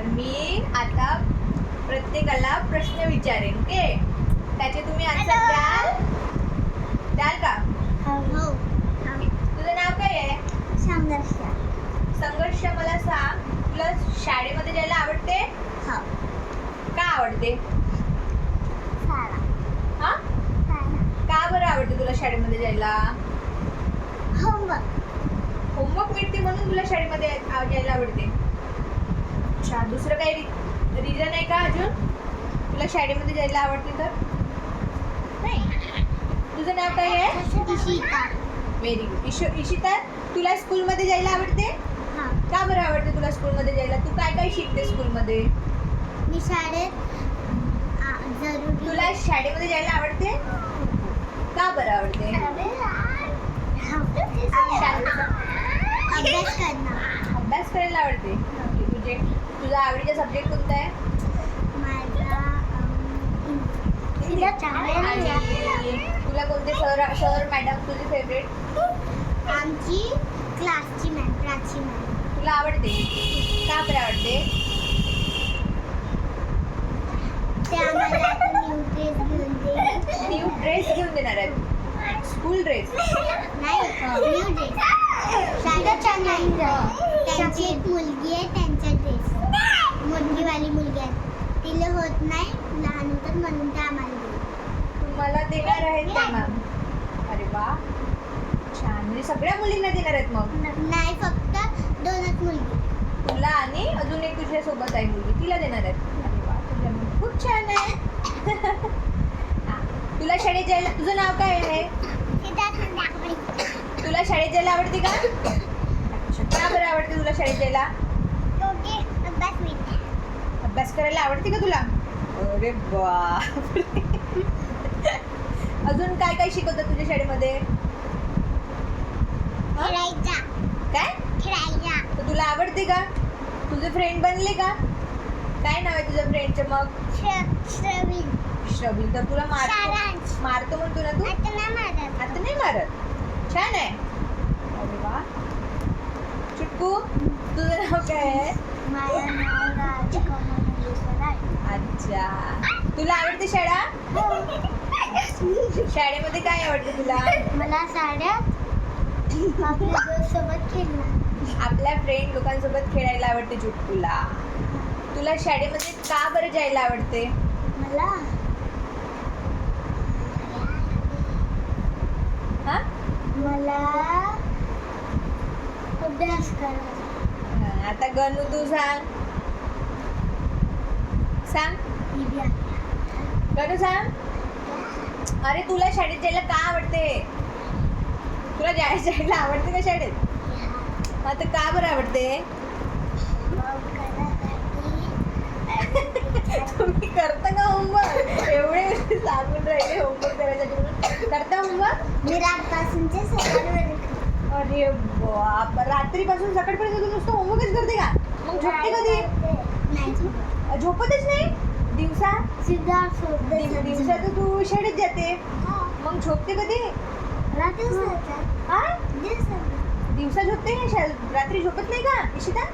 तर मी आता प्रत्येकाला प्रश्न विचारेन. ओके, त्याचे तुम्ही आन्सर द्याल का? हो. तुझं नाव काय आहे? संघर्ष. संघर्ष. मला सांग, तुला शाळेमध्ये जायला आवडते? हो. का आवडते? सारा. हा, का बरं आवडते तुला शाळेमध्ये जायला? होमवर्क. होमवर्क मिळते म्हणून तुला शाळेमध्ये जायला आवडते. अच्छा, दुसरं काही रिझन आहे का अजून तुला शाळेमध्ये जायला आवडते? तर नाही. तुझं नाव काय आहे? इशिता. Very good. इशिता, तुला स्कूलमध्ये जायला आवडते? हा. का बरं आवडते तुला स्कूलमध्ये जायला? तू काय काय शिकते स्कूलमध्ये? मी शाळेत जरूर. तुला शाळेमध्ये जायला आवडते? का बरं आवडते? अभ्यास करणं. अभ्यास करायला आवडते. तुझा आवडीचा सब्जेक्ट कोणता आहे? माझा आणि तुला कोणते सर मॅडम तुझे फेवरेट? आमची क्लासची मॅम, प्राची मॅम. तुला आवडते? का बरं आवडते? ते आम्हाला आता न्यू ड्रेस घेऊन देईल. न्यू ड्रेस घेऊन देणार आहेत. School dress? नाही, न्यू ड्रेस. शाळेच्या नाही. त्यांची एक मुलगी आहे, त्यांचा ड्रेस. मुलगीवाली मुलगी आहे, तिला होत नाही, लहान होतात म्हणून ते आम्हाला देईल. तुम्हाला देणार आहेत का मॅम? अरे वा, छान. म्हणजे सगळ्या मुलींना देणार आहेत मग? नाही, फक्त 2च मुलगी. तुला आणि अजून एक तुझ्या सोबत आहे मुलगी, तिला देणार आहेत. अरे वा, तुझ्या मुली खूप छान आहे. हा. तुला शाळेत जायला, तुझं नाव काय आहे? तुला शाळेत जायला आवडते का? अच्छा, का बरं आवडते तुला शाळेत जायला? अभ्यास मिळते. अभ्यास करायला आवडते का तुला? अरे बाप. अजून काय काय शिकवतात तुझ्या शाळेमध्ये? हा? खेळायचा. काय? खेळायचा. तर तुला आवडते का? तुझे फ्रेंड बनले का? काय नाव आहे तुझ्या फ्रेंडचं मग? श्रवीण. श्रवीण. तर तुला सारांश. मारतो म्हणतो ना तू? आता नाही मारत. आता नाही मारत. छान आहे. अरे वा. चुटकू, तुझं नाव काय आहे? माझं नाव राजकमल मुलेश्वर आहे. अच्छा, तुला आवडते शाळा? शाळेमध्ये काय आवडते तुला? मला साड्यात आपल्या दोस्तांसोबत खेळणं. आपल्या फ्रेंड लोकांसोबत खेळायला आवडते चुटकूला. तुला शाळेमध्ये का बरं जायला आवडते? मला हा? मला अभ्यास करायचा. आता गणू तू सांग. सांग गणू, सांग. अरे तुला शाळेत जायला का आवडते? तुला जायला आवडते का शाळेत? हा, तर का बरं आवडते? तुम्ही करता का होमवर्क? एवढे सांगून राहिले होमवर्क करायसाठी म्हणून. करता होमवर्क? मी रातपासूनचे सकाळपर्यंत. अरे बाप, रात्रीपासून सकाळपर्यंत तू नुसतं होमवर्कच करते का? मग झोपते कधी? नाही झोपत. झोपतच नाही दिवसा? सिद्धा दिवसा तर तू शाळेत जाते, मग झोपते कधी? रात्री हा, दिवसा झोपते का? रात्री झोपत नाही का इशिता?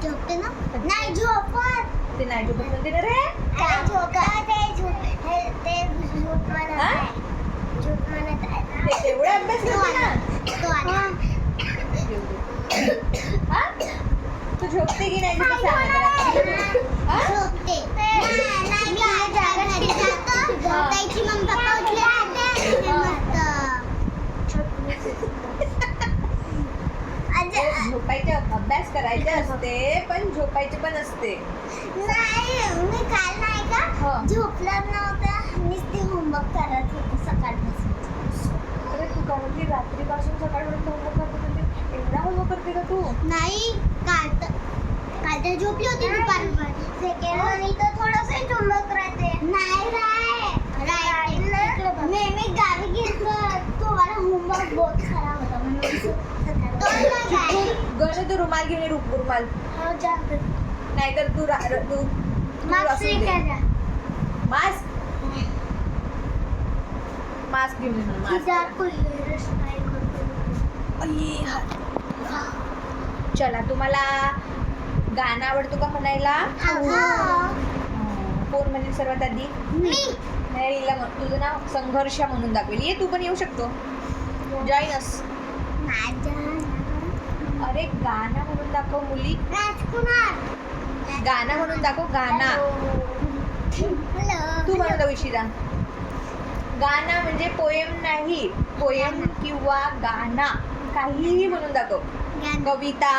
झोपते ना. नाही झोपत. ते नाही झोपत म्हणते ना रे. काय झोपत? ते झोप म्हणत हा? आहे. झोप म्हणत आहे. ते एवढा अभ्यास करते ना? तो आला. हा? तू झोपते की नाही? तिला सांग आता. हा? झोपते. नाही, मी आज जागा घरी जातो. त्याची मम्मी पप्पा उठले राहते. मस्त झोपायचे, अभ्यास करायचे असते पण झोपायचे पण असते. नाही, मी काल नाही का झोपलं नव्हतं, नुसती होमवर्क करत होते सकाळपासून. अरे तू कारण रात्रीपासून सकाळपर्यंत होमवर्क करते म्हणजे एवढा होमवर्क करते का तू? नाही, काल तर झोपली होती दुपारभर. सेकंड आणि तर थोडंसं होमवर्क राहते. नाही मी गावी गेलो, तो मला होमवर्क बहुत खराब होता म्हणून गणू, तू रुमाल घेऊन ये. रुमाल नाहीतर तू मास्क मास्क घेऊन ये. चला, तुम्हाला गाणं आवडतो का म्हणायला? कोण म्हणेल सर्वात आधी? मी. नाही, हिला तुझं नाव संघर्ष म्हणून दाखवेल. ये तू पण येऊ शकतो. जॉईन अस. अरे गाणं म्हणून दाखव मुली. राजकुमार. गाणं म्हणून दाखव. गाणं तू म्हणून दाखव इशिता. गाणं म्हणजे पोएम नाही. पोएम किंवा गाणं काहीही म्हणून दाखव. कविता.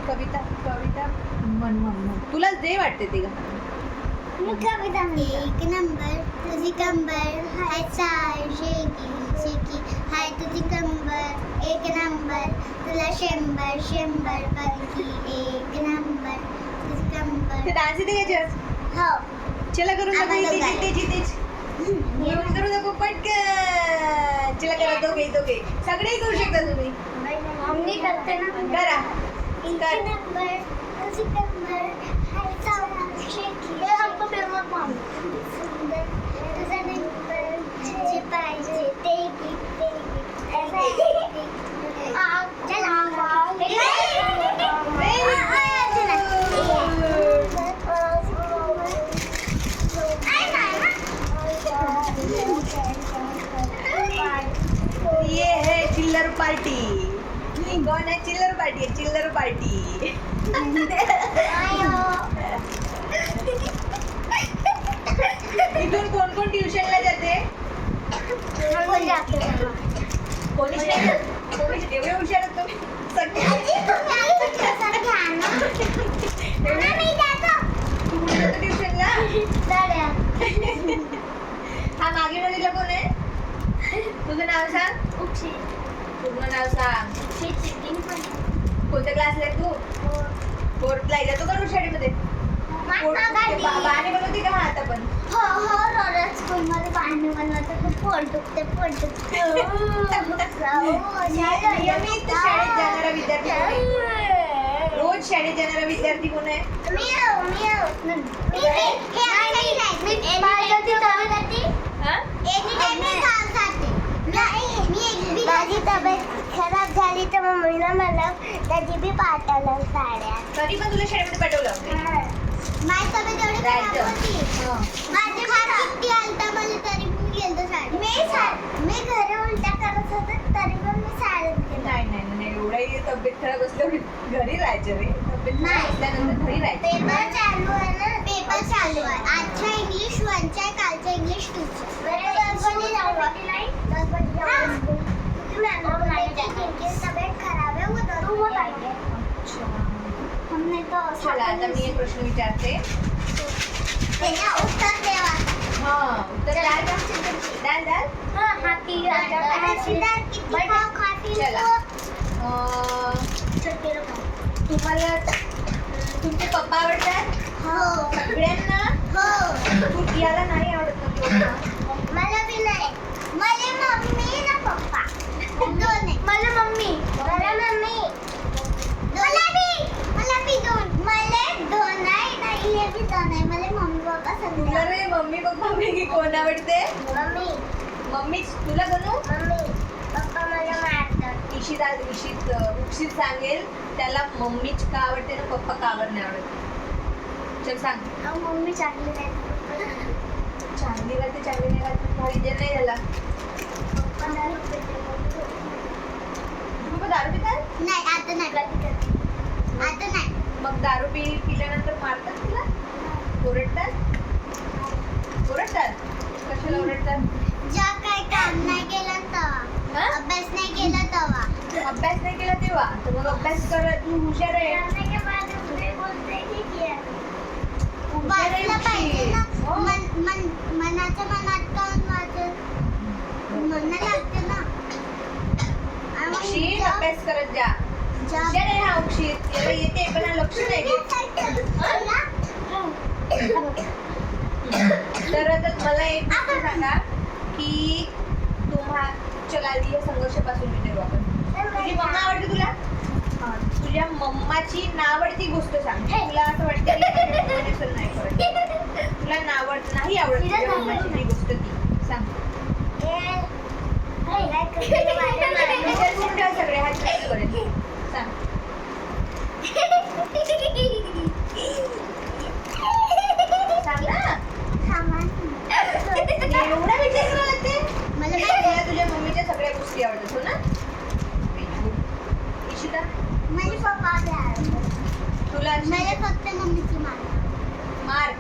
कविता कविता म्हण. तुला जे वाटते ते गा. एक नंबर तुझी कंबर हाय चाय शेकी शेकी हाय तुझी कंबर एक नंबर तुला 100 पैकी एक नंबर तुझी ते कंबर. डान्स येते का? हो. चला करून दाखव. आम्हाला इथेच येऊन करू नको पटकन. चला करा दोघे सगळे करू शकता तुम्ही. मम्मी करते ना. करा. एक नंबर तुझी कंबर हाय चाय शेकी. ये हमको फिल्म मत मान. सुंदर तुझा नंबर जे पाहिजे ते घे ते घे. ये है चिल्लर पार्टी. कौन है? चिल्लर पार्टी है. चिल्लर पार्टी. इथून कोण कोण ट्युशनला जाते? कोणीच नाही. कोणीच एवढे हुशार आहेत तुम्ही सगळे. तू कुठे जातो ट्युशनला? हा मागे नदीला कोण आहे? तुझं नाव सांग. पूर्ण नाव सांग. कोणत्या क्लासला आहे तू? 4th ला जातो का रोज शाळेमध्ये? बाणे बनवते का आता पण? स्कूलमध्ये पाणी बनवतं पोट दुखते नियमित शाळेत जाणारा विद्यार्थी कोण आहे? रोज शाळेत जाणारा विद्यार्थी कोण आहे? माझी तब्येत खराब झाली तर मम्मीला मला त्याची बी पाठवलं साड्या. तरी पण तुला शाळेमध्ये पाठवलं? माझी तब्येत एवढी खराब होती. माझी किती आलता मला तरी मी गेलतो शाळेत. मी घरी उलट्या करत होते तरी पण मी शाळेत गेलो. नाही एवढाही तब्येत खराब असल्यावर घरी राहायचं रे. तब्येत नाही. खराब असल्यानंतर घरी राहायचं. पेपर चालू आहे ना. पेपर चालू आहे. आजच्या इंग्लिश 1चा आहे, कालच्या इंग्लिश 2चा. तब्येत खराब है वो जरूर आएंगे. हमने तो चला आता मी एक प्रश्न विचारते. त्याला उत्तर देवा. उत्तर द्याल का? द्याल? किती खाऊ खातील चला. छोटे लोक. तुम्हाला तुमचे पप्पा आवडतात? हो. सगळ्यांना? हो. तू याला नाही आवडत ना तुला? मला बी नाही. मला मम्मी ना पप्पा दोन आहे. मला मम्मी. मला बी दोन. मला दोन आहे ना. इले बी दोन आहे. मला मम्मी पप्पा सगळे. तुला रे मम्मी पप्पा पैकी कोण आवडते? मम्मीच. तुला बनू? पप्पा मला मारतात. उक्षित सांगेल त्याला मम्मीच का आवडते ना पप्पा का नाही आवडते. चल सांग. मम्मी चांगली नाही. चांगली राहते चांगली नाही राहते. भारी जे नाही झाला. पप्पा दारू पितात? नाही आता नाही. आता नाही. मग दारू पिल्यानंतर मारतात तुला? ओरडतात? कशाला ओरडतात? जेव्हा काही काम नाही केलं तेव्हा. अभ्यास नाही केला तेव्हा. अभ्यास नाही केला तेव्हा? तर मग अभ्यास कर. तू हुशार आहे. वाचलं पाहिजे ना. मनाच्या मनात काऊन वाचत म्हणणं लागते ना. उक्षित अभ्यास करत जा. हुशार आहे हा उक्षित. याला येते पण हा लक्ष नाही देत. तर आता मला एक गोष्ट सांगा की चला आधी या संघर्षापासून विचारू आपण. तुझी मम्मा आवडते तुला? तुझ्या मम्माची नावडती गोष्ट सांग. तुला असं वाटतं की नाही आवडत. तुला नाही आवडत तुझ्या मम्माची ती गोष्ट ती सांग. विचार करून ठेव सगळे. करेल सांग. सांग ना. एवढा विचार करायला लागते. मला तुला तुझ्या मम्मीच्या सगळ्या गोष्टी आवडतात हो ना. इशिता मला पप्पा तुला मला फक्त मम्मीची मार.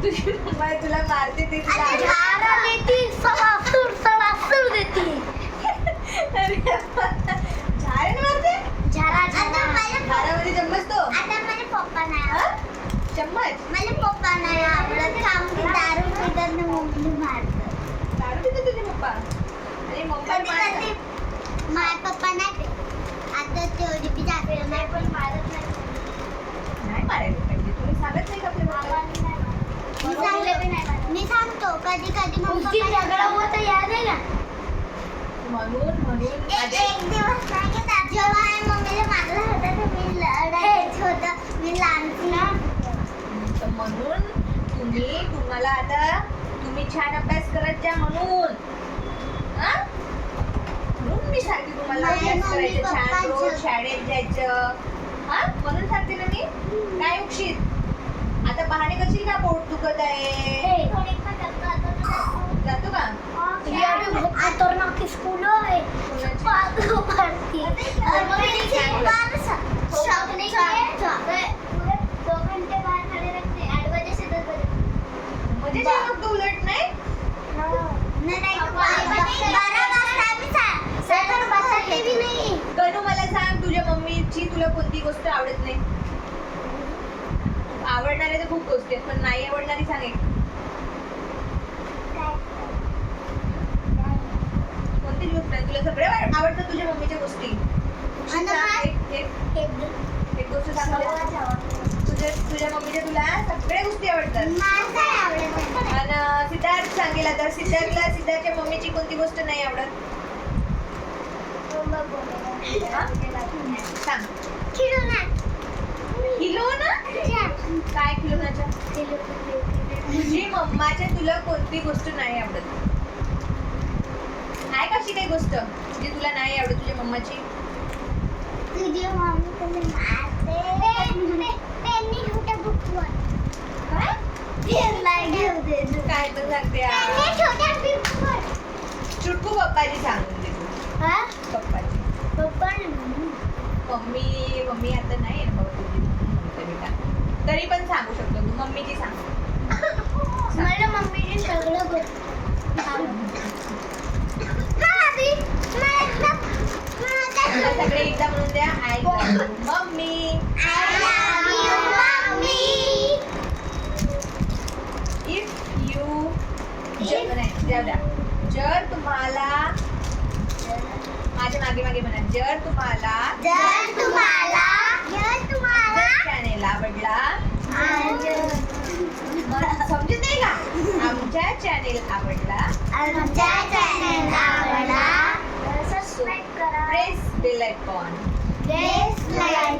तुझी मम्मा तुला मारते ते तुला आवडतं. अरे झाडाने मारते. झाडामध्ये चम्मच तो पप्पा नाही हा? चम्मच मला पप्पा नाही आवडत काम दारू पितात ना मम्मी मारतात दारू पिते तुझे पप्पा आणि मम्मा कधी कधी माझे पप्पा नाही पित. आता तेवढी बी जाते नाही पण मारत नाही. नाही मारायला पाहिजे. तुम्ही सांगत नाही का आपल्या पप्पाला? मी सांगतो कधी कधी मम्मी झगडा होता याद आहे का म्हणून एक दिवस नाही का जेव्हा मम्मीला मारलं होतं तर मी लढायचं होतं मी लहान ना तर म्हणून तुम्हाला आता तुम्ही छान अभ्यास करत जा म्हणून हा? म्हणून मी सांगते तुम्हाला नाही, अभ्यास मम्मी, करायचं छान पप्पा रोज जग- शाळेत जायचं हा म्हणून सांगते ना मी. काय उक्षीत आता बहाणे करशील का पोट दुखत आहे जातो का स्कूल आहे म्हणजे काय मग तू उलट नाही. गणू मला सांग तुझ्या मम्मीची तुला कोणती गोष्ट आवडत नाही. आवडणाऱ्या तर खूप गोष्टी आहेत पण नाही आवडणारी सांग एक. कोणती गोष्ट आहे तुला सगळ्या आवडतात तुझ्या मम्मीच्या गोष्टी. आणि एक गोष्ट सांग मला. तुझ्या मम्मीच्या तुला सगळ्या गोष्टी आवडतात. आणि सिद्धार्थ सांगेल आता सिद्धार्थच्या मम्मीची कोणती गोष्ट नाही आवडत हा? सांग. खिलोना काय खिलोनाच्या तुझी मम्माच्या तुला कोणती गोष्ट नाही आवडत. आहे का अशी काही गोष्ट जी तुला नाही आवडत तुझ्या मम्माची. तुझी मम्मी तुला मारते पेनी छोट्या बुकवर काय काय तर सांगते यार. छोट्या बुकवर चुटकू पप्पाची सांगून दे तू. हा पप्पाची पप्पा मम्मी आता नाही आहे ना बाबा तुझी म्हणते बेटा. तरी पण सांगू शकतो तू मम्मीची सांग. मला मम्मीने सगळं मला सगळे एकदा म्हणून द्या. I love you mummy. If you जर तुम्हाला माझ्या मागे मागे म्हणा. जर तुम्हाला चॅनेल आवडला समजत नाही का. आमच्या चॅनेल आवडला सबस्क्राईब करा press bell icon. Press like